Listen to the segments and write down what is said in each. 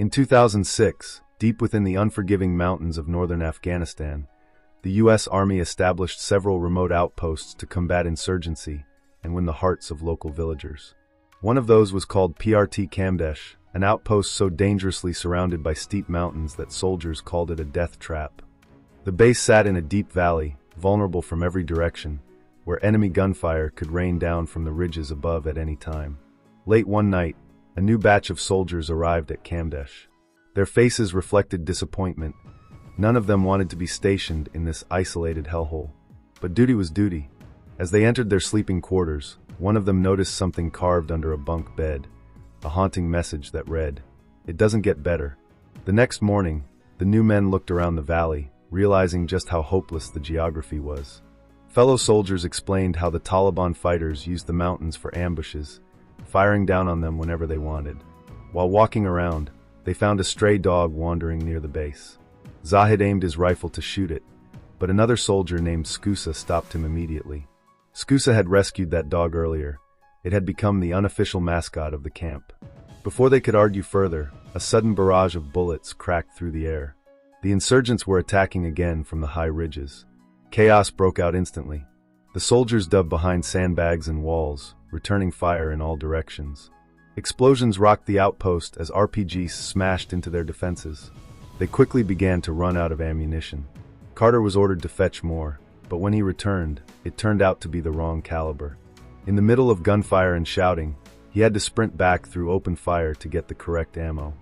In 2006, deep within the unforgiving mountains of northern Afghanistan, the U.S. Army established several remote outposts to combat insurgency and win the hearts of local villagers. One of those was called PRT Kamdesh, an outpost so dangerously surrounded by steep mountains that soldiers called it a death trap. The base sat in a deep valley, vulnerable from every direction, where enemy gunfire could rain down from the ridges above at any time. Late one night, a new batch of soldiers arrived at Kamdesh. Their faces reflected disappointment. None of them wanted to be stationed in this isolated hellhole. But duty was duty. As they entered their sleeping quarters, one of them noticed something carved under a bunk bed, a haunting message that read, "It doesn't get better." The next morning, the new men looked around the valley, realizing just how hopeless the geography was. Fellow soldiers explained how the Taliban fighters used the mountains for ambushes, firing down on them whenever they wanted. While walking around, they found a stray dog wandering near the base. Zahid aimed his rifle to shoot it, but another soldier named Skusa stopped him immediately. Skusa had rescued that dog earlier. It had become the unofficial mascot of the camp. Before they could argue further, a sudden barrage of bullets cracked through the air. The insurgents were attacking again from the high ridges. Chaos broke out instantly. The soldiers dug behind sandbags and walls, returning fire in all directions. Explosions rocked the outpost as RPGs smashed into their defenses. They quickly began to run out of ammunition. Carter was ordered to fetch more, but when he returned, it turned out to be the wrong caliber. In the middle of gunfire and shouting, he had to sprint back through open fire to get the correct ammo.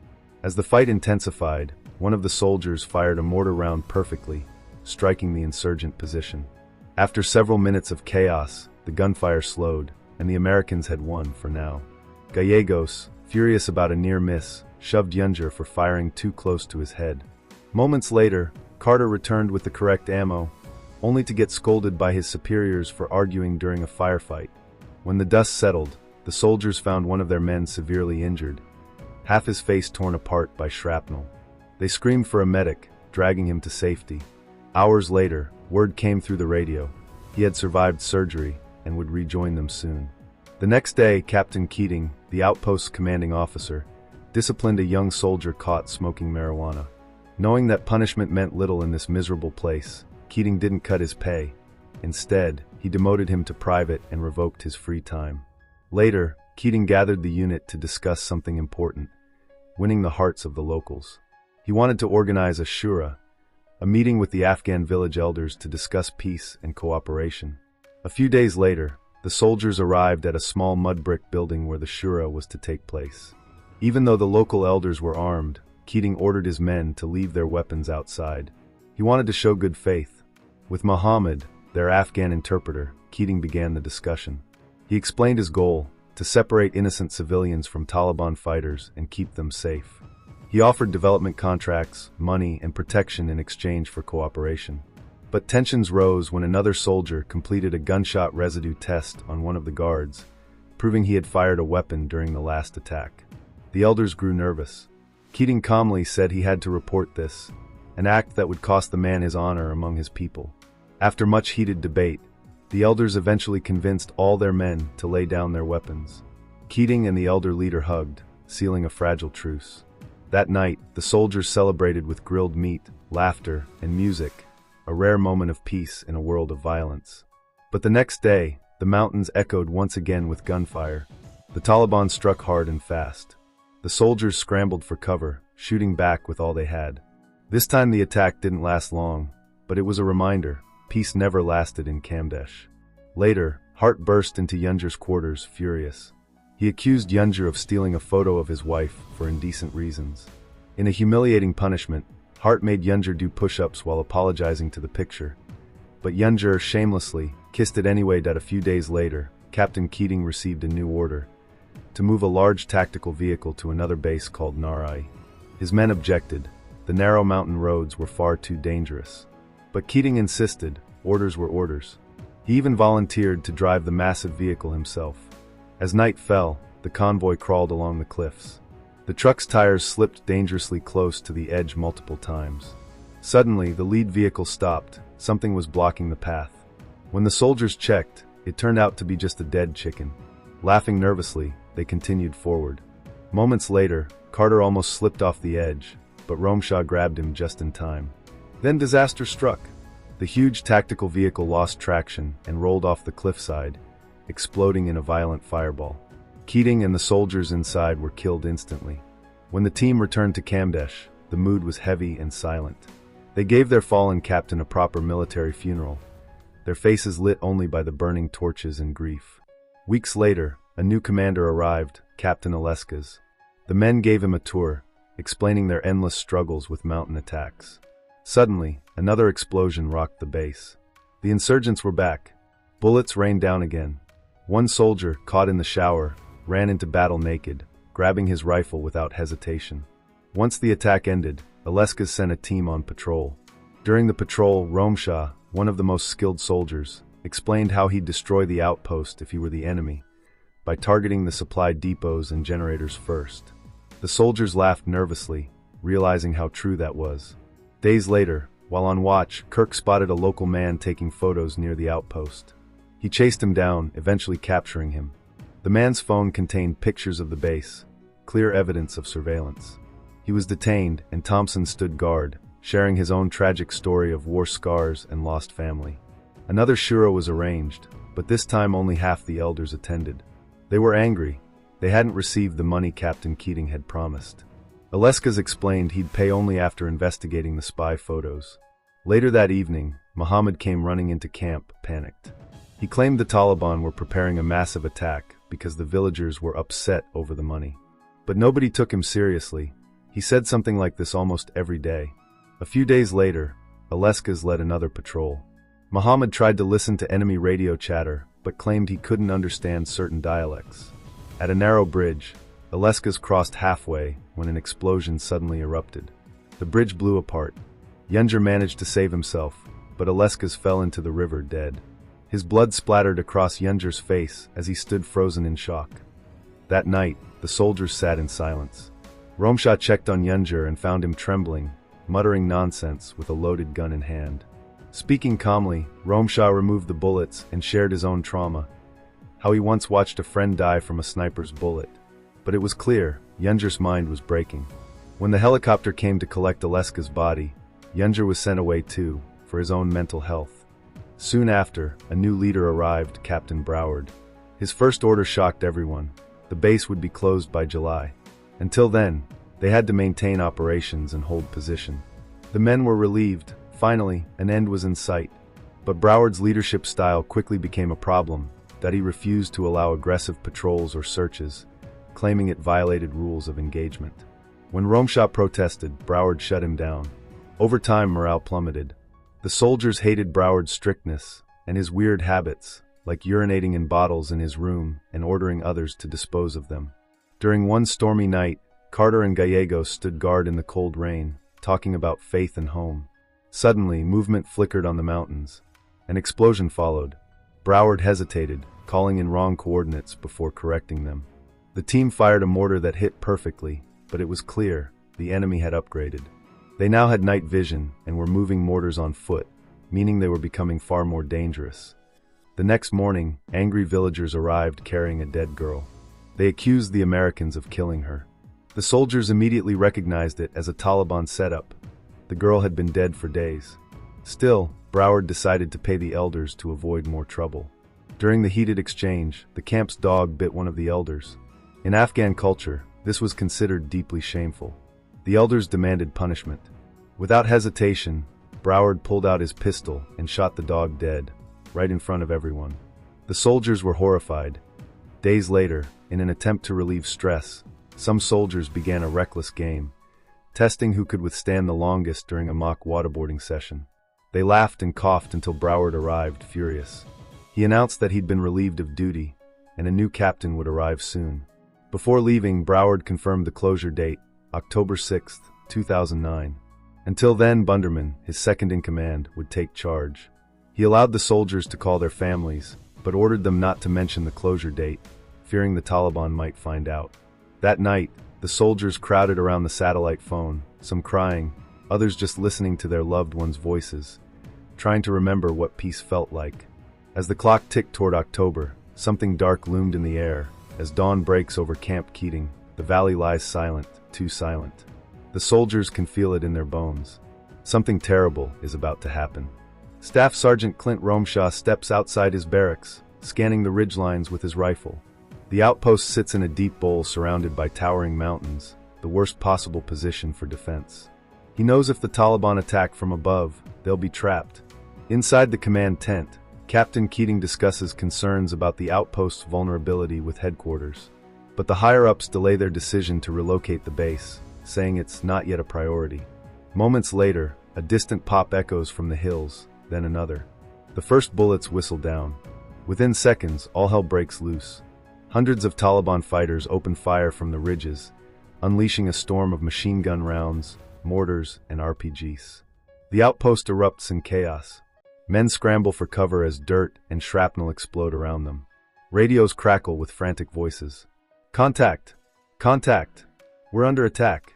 As the fight intensified, one of the soldiers fired a mortar round perfectly, striking the insurgent position. After several minutes of chaos, the gunfire slowed, and the Americans had won for now. Gallegos, furious about a near miss, shoved Yunger for firing too close to his head. Moments later, Carter returned with the correct ammo, only to get scolded by his superiors for arguing during a firefight. When the dust settled, the soldiers found one of their men severely injured, half his face torn apart by shrapnel. They screamed for a medic, dragging him to safety. Hours later, word came through the radio. He had survived surgery and would rejoin them soon. The next day, Captain Keating, the outpost's commanding officer, disciplined a young soldier caught smoking marijuana. Knowing that punishment meant little in this miserable place, Keating didn't cut his pay. Instead, he demoted him to private and revoked his free time. Later, Keating gathered the unit to discuss something important: winning the hearts of the locals. He wanted to organize a shura, a meeting with the Afghan village elders to discuss peace and cooperation. A few days later, the soldiers arrived at a small mud brick building where the shura was to take place. Even though the local elders were armed, Keating ordered his men to leave their weapons outside. He wanted to show good faith. With Muhammad, their Afghan interpreter, Keating began the discussion. He explained his goal: to separate innocent civilians from Taliban fighters and keep them safe. He offered development contracts, money, and protection in exchange for cooperation. But tensions rose when another soldier completed a gunshot residue test on one of the guards, proving he had fired a weapon during the last attack. The elders grew nervous. Keating calmly said he had to report this, an act that would cost the man his honor among his people. After much heated debate, the elders eventually convinced all their men to lay down their weapons. Keating and the elder leader hugged, sealing a fragile truce. That night, the soldiers celebrated with grilled meat, laughter, and music, a rare moment of peace in a world of violence. But the next day, the mountains echoed once again with gunfire. The Taliban struck hard and fast. The soldiers scrambled for cover, shooting back with all they had. This time the attack didn't last long, but it was a reminder: peace never lasted in Kamdesh. Later, Hart burst into Yunger's quarters, furious. He accused Yunger of stealing a photo of his wife for indecent reasons. In a humiliating punishment, Hart made Yunger do push-ups while apologizing to the picture. But Yunger shamelessly kissed it anyway. A few days later, Captain Keating received a new order: to move a large tactical vehicle to another base called Narai. His men objected. The narrow mountain roads were far too dangerous. But Keating insisted. Orders were orders. He even volunteered to drive the massive vehicle himself. As night fell, the convoy crawled along the cliffs. The truck's tires slipped dangerously close to the edge multiple times. Suddenly, the lead vehicle stopped. Something was blocking the path. When the soldiers checked, it turned out to be just a dead chicken. Laughing nervously, they continued forward. Moments later, Carter almost slipped off the edge, but Romshaw grabbed him just in time. Then disaster struck. The huge tactical vehicle lost traction and rolled off the cliffside, exploding in a violent fireball. Keating and the soldiers inside were killed instantly. When the team returned to Kamdesh, the mood was heavy and silent. They gave their fallen captain a proper military funeral, their faces lit only by the burning torches and grief. Weeks later, a new commander arrived, Captain Aleskas. The men gave him a tour, explaining their endless struggles with mountain attacks. Suddenly, another explosion rocked the base. The insurgents were back. Bullets rained down again. One soldier, caught in the shower, ran into battle naked, grabbing his rifle without hesitation. Once the attack ended, Aleskas sent a team on patrol. During the patrol, Romshaw, one of the most skilled soldiers, explained how he'd destroy the outpost if he were the enemy, by targeting the supply depots and generators first. The soldiers laughed nervously, realizing how true that was. Days later, while on watch, Kirk spotted a local man taking photos near the outpost. He chased him down, eventually capturing him. The man's phone contained pictures of the base, clear evidence of surveillance. He was detained, and Thompson stood guard, sharing his own tragic story of war scars and lost family. Another shura was arranged, but this time only half the elders attended. They were angry. They hadn't received the money Captain Keating had promised. Aleskas explained he'd pay only after investigating the spy photos. Later that evening, Muhammad came running into camp, panicked. He claimed the Taliban were preparing a massive attack because the villagers were upset over the money. But nobody took him seriously. He said something like this almost every day. A few days later, Aleskas led another patrol. Muhammad tried to listen to enemy radio chatter, but claimed he couldn't understand certain dialects. At a narrow bridge, Aleskas crossed halfway when an explosion suddenly erupted. The bridge blew apart. Yunger managed to save himself, but Aleskas fell into the river dead. His blood splattered across Yunger's face as he stood frozen in shock. That night, the soldiers sat in silence. Romshaw checked on Yunger and found him trembling, muttering nonsense with a loaded gun in hand. Speaking calmly, Romshaw removed the bullets and shared his own trauma, how he once watched a friend die from a sniper's bullet. But it was clear, Yunger's mind was breaking. When the helicopter came to collect Aleskas' body, Yunger was sent away too, for his own mental health. Soon after, a new leader arrived, Captain Broward. His first order shocked everyone. The base would be closed by July. Until then, they had to maintain operations and hold position. The men were relieved. Finally, an end was in sight. But Broward's leadership style quickly became a problem, that he refused to allow aggressive patrols or searches, claiming it violated rules of engagement. When Romshaw protested, Broward shut him down. Over time, morale plummeted. The soldiers hated Broward's strictness and his weird habits, like urinating in bottles in his room and ordering others to dispose of them. During one stormy night, Carter and Gallegos stood guard in the cold rain, talking about faith and home. Suddenly, movement flickered on the mountains. An explosion followed. Broward hesitated, calling in wrong coordinates before correcting them. The team fired a mortar that hit perfectly, but it was clear the enemy had upgraded. They now had night vision and were moving mortars on foot, meaning they were becoming far more dangerous. The next morning, angry villagers arrived carrying a dead girl. They accused the Americans of killing her. The soldiers immediately recognized it as a Taliban setup. The girl had been dead for days. Still, Broward decided to pay the elders to avoid more trouble. During the heated exchange, the camp's dog bit one of the elders. In Afghan culture, this was considered deeply shameful. The elders demanded punishment. Without hesitation, Broward pulled out his pistol and shot the dog dead, right in front of everyone. The soldiers were horrified. Days later, in an attempt to relieve stress, some soldiers began a reckless game, testing who could withstand the longest during a mock waterboarding session. They laughed and coughed until Broward arrived, furious. He announced that he'd been relieved of duty, and a new captain would arrive soon. Before leaving, Broward confirmed the closure date, October 6, 2009. Until then, Bunderman, his second-in-command, would take charge. He allowed the soldiers to call their families, but ordered them not to mention the closure date, fearing the Taliban might find out. That night, the soldiers crowded around the satellite phone, some crying, others just listening to their loved ones' voices, trying to remember what peace felt like. As the clock ticked toward October, something dark loomed in the air. As dawn breaks over Camp Keating, the valley lies silent, too silent. The soldiers can feel it in their bones. Something terrible is about to happen. Staff Sergeant Clint Romshaw steps outside his barracks, scanning the ridgelines with his rifle. The outpost sits in a deep bowl surrounded by towering mountains, the worst possible position for defense. He knows if the Taliban attack from above, they'll be trapped. Inside the command tent, Captain Keating discusses concerns about the outpost's vulnerability with headquarters. But the higher-ups delay their decision to relocate the base, saying it's not yet a priority. Moments later, a distant pop echoes from the hills, then another. The first bullets whistle down. Within seconds, all hell breaks loose. Hundreds of Taliban fighters open fire from the ridges, unleashing a storm of machine gun rounds, mortars, and RPGs. The outpost erupts in chaos. Men scramble for cover as dirt and shrapnel explode around them. Radios crackle with frantic voices. "Contact! Contact! We're under attack!"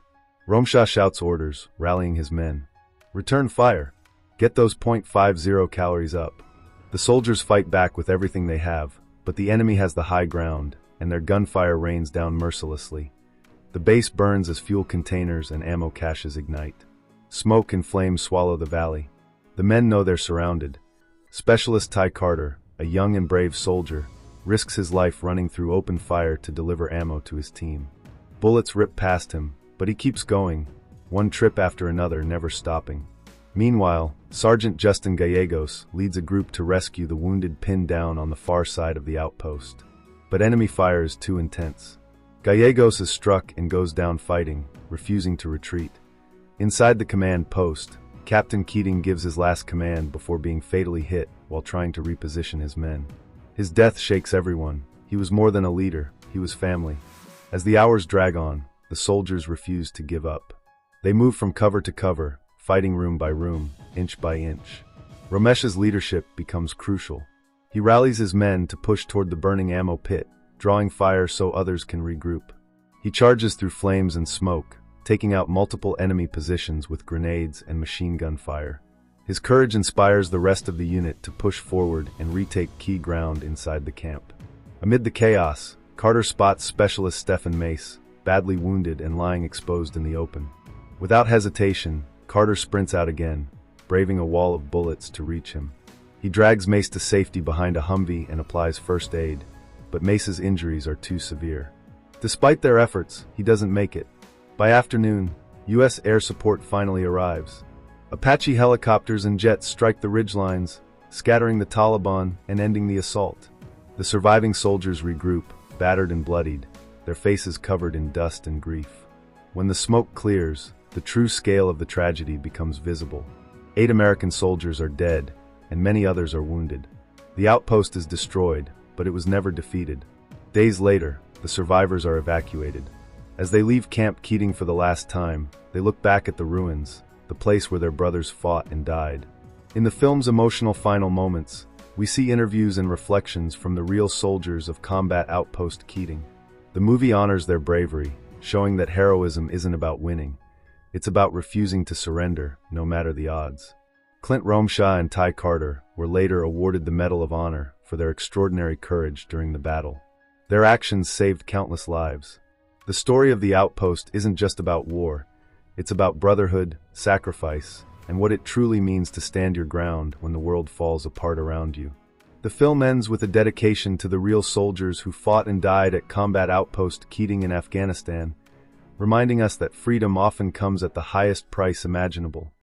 Romshaw shouts orders, rallying his men. "Return fire! Get those .50 calories up." The soldiers fight back with everything they have, but the enemy has the high ground, and their gunfire rains down mercilessly. The base burns as fuel containers and ammo caches ignite. Smoke and flames swallow the valley. The men know they're surrounded. Specialist Ty Carter, a young and brave soldier, risks his life running through open fire to deliver ammo to his team. Bullets rip past him, but he keeps going, one trip after another, never stopping. Meanwhile, Sergeant Justin Gallegos leads a group to rescue the wounded pinned down on the far side of the outpost. But enemy fire is too intense. Gallegos is struck and goes down fighting, refusing to retreat. Inside the command post, Captain Keating gives his last command before being fatally hit while trying to reposition his men. His death shakes everyone. He was more than a leader, he was family. As the hours drag on, the soldiers refuse to give up. They move from cover to cover, fighting room by room, inch by inch. Romesh's leadership becomes crucial. He rallies his men to push toward the burning ammo pit, drawing fire so others can regroup. He charges through flames and smoke, taking out multiple enemy positions with grenades and machine gun fire. His courage inspires the rest of the unit to push forward and retake key ground inside the camp. Amid the chaos, Carter spots Specialist Stephen Mace, badly wounded and lying exposed in the open. Without hesitation, Carter sprints out again, braving a wall of bullets to reach him. He drags Mace to safety behind a Humvee and applies first aid, but Mace's injuries are too severe. Despite their efforts, he doesn't make it. By afternoon, U.S. air support finally arrives. Apache helicopters and jets strike the ridgelines, scattering the Taliban and ending the assault. The surviving soldiers regroup, battered and bloodied, their faces covered in dust and grief. When the smoke clears, the true scale of the tragedy becomes visible. 8 American soldiers are dead, and many others are wounded. The outpost is destroyed, but it was never defeated. Days later, the survivors are evacuated. As they leave Camp Keating for the last time, they look back at the ruins, the place where their brothers fought and died. In the film's emotional final moments, we see interviews and reflections from the real soldiers of Combat Outpost Keating. The movie honors their bravery, showing that heroism isn't about winning. It's about refusing to surrender, no matter the odds. Clint Romshaw and Ty Carter were later awarded the Medal of Honor for their extraordinary courage during the battle. Their actions saved countless lives. The story of the outpost isn't just about war. It's about brotherhood, sacrifice, and what it truly means to stand your ground when the world falls apart around you. The film ends with a dedication to the real soldiers who fought and died at Combat Outpost Keating in Afghanistan, reminding us that freedom often comes at the highest price imaginable.